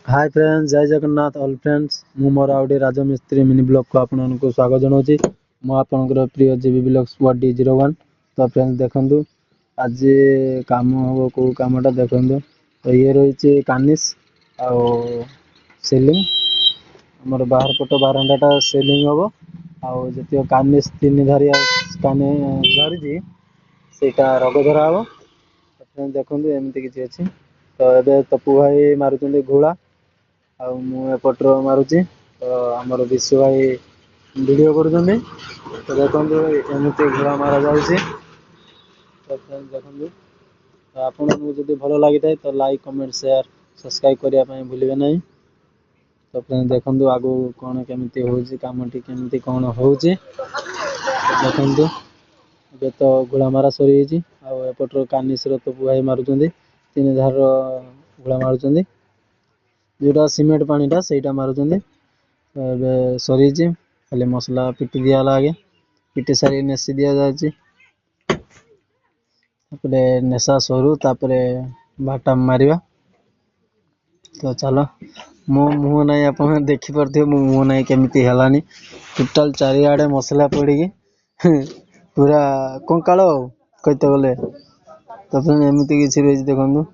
Hi friends, जय Jagannath all friends. मु मोर आउटे राजमिस्त्री मिनी ब्लॉग को आपको स्वागत जनाऊँगी। मु आपनकर प्रिय जीबी ब्लॉग्स वाडी 01। तो फ्रेंड्स देखंतु आज काम हम को कामटा देखंतु। तो ये रही कानिस आउ सेलिंग हमर बाहर पट बारंडाटा सेलिंग हम आउ जतियो कानिस तीन धारिया काने धरिजी सेटा रग धरा हम। तो फ्रेंड्स देखंतु एमती किछि अछि। तो एबे तपु भाई मारुचंदी घोड़ा आउ मु एपटर मारुची। तो आमर विश्व भाई वीडियो करुँच। तो देखो एमती घोड़ा मारा जाऊँगी। तो फ्रेंड्स देखो आपको जब भल लगी था तो लाइक कमेंट शेयर सब्सक्राइब करने भूलिए ना। तो फ्रेंड्स देखो आगु कौन केमती होची कामटी केमती कौन होची देखो। ये तो घोड़ा मारा सरी आउटर कानिस्र तो बुआई मारुचंदी तीन धार घोड़ा मारुचंदी जोटा सीमेंट पानीटा से मारुचंदी। सरी खाली मसला पिटी दिया आगे पिटी सारी नेसी दि जाए नेशा सरू तापरे भाटा मारिबा। तो चलो मो मुह ना आप देखिपे मो मुह ना केमती है टोटाल चारिआडे मसला पड़ी पूरा कंकाल कहते गले। तो एमती किसी रही देखो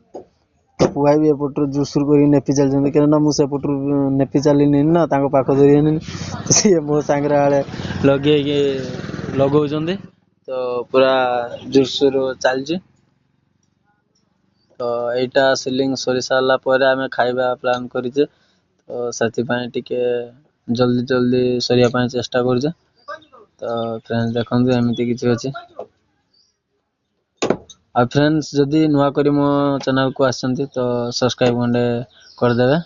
पुआई भी एपटर जुसुर कर नेपी चलते क्या मुझे नेपी चलनी ना पाख धरनी तो सी मो सांगे आए लगे लगौं। तो पूरा जुसुर चलची। तो यहाँ सिलिंग सरी सारा पर आम खाइबा प्लान करें। तो से जल्दी जल्दी सरिया चेष्टा कर। तो फ्रेंड्स देखो एमती किसी अच्छी। आ फ्रेंड्स जदि नुआ करी मो चैनल को आसचंती तो सब्सक्राइब खंडे करदे।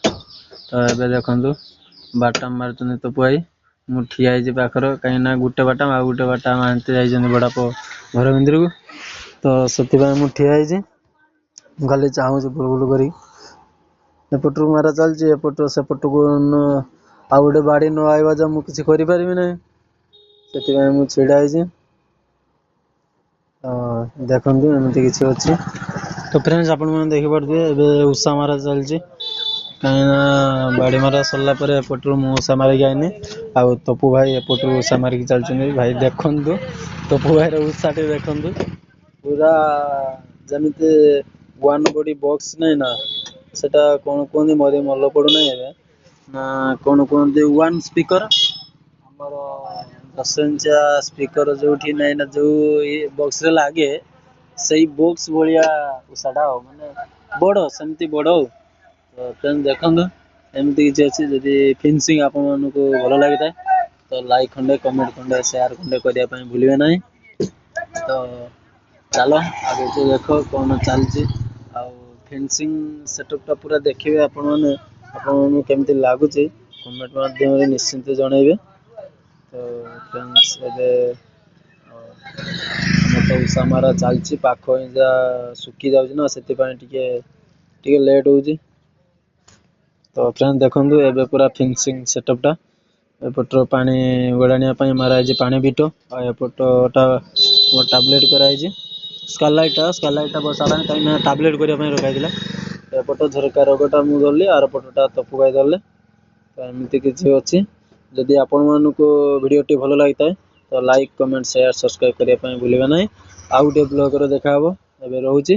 तो ये देखो बाटाम मार्च तो पुआई मु ठिया पाखर कहीं गोटे बाटाम आ गोटे बाटाम आनते जाइए बड़ाप घर मंदिर को। तो से मु ठिया खाली चाहूँ बुलबुल कर एपटू मारा चलती एपट सेपट को आ गए बाड़ी न आवा जो मुझे करें ना से मुझे छिड़ा। देखो एमती किसी अच्छी। तो फ्रेंड्स आप देखिपे उषा मारा चलती कहीं बाड़ी मारा सरला एपटू मु उषा मारिक आईनी आउ तपु भाई एपटू उषा मारिक चलते भाई देखु। तपु भाई उषा देखु पूरा जमीते वन बॉडी बॉक्स नहीं ना सेटा कौन कहते मरी मल पड़ना ना कौन कहते वन स्पीकर आमर 10 इंचिया स्पीकर जो नहीं ना जो बॉक्स रे लगे से बॉक्स भाया उषाटा माने बड़ सेमती बड़। तो फ्रेंड्स देखो एमती किसी अच्छी जदि फिनिशिंग आपको भल लगी था तो लाइक खंडे कमेंट खंडे शेयर खंडे करने भूलिए ना। तो चलो आगे तो देखो कौन चलती फिनिशिंग सेटअपटा पूरा देखिए आपण केमती लगुच कमेंट माध्यम निश्चिंत जनइबे। तो फ्रेंड्स तो उषा मारा चलती पाख जा सुखी जाऊँ से लेट हो। तो फ्रेंड्स देखो एबे पूरा फिनिशिंग सेटअपटा एपटर पानी गड़ाणी माराई पानी बिट आएपटा टाब्लेट कराई स्कालाइटा बसाला कहीं टाब्लेट करने रखाई एपट झरका रगटा मुझे धरली आर पटटा तपु भाई धरले। तो एमती किसी अच्छी जदि आपण मानक वीडियो भल लगी था तो लाइक कमेंट शेयर सब्सक्राइब करने भूलिए ना। आउ गोटे ब्लॉग देखा एबे रोची।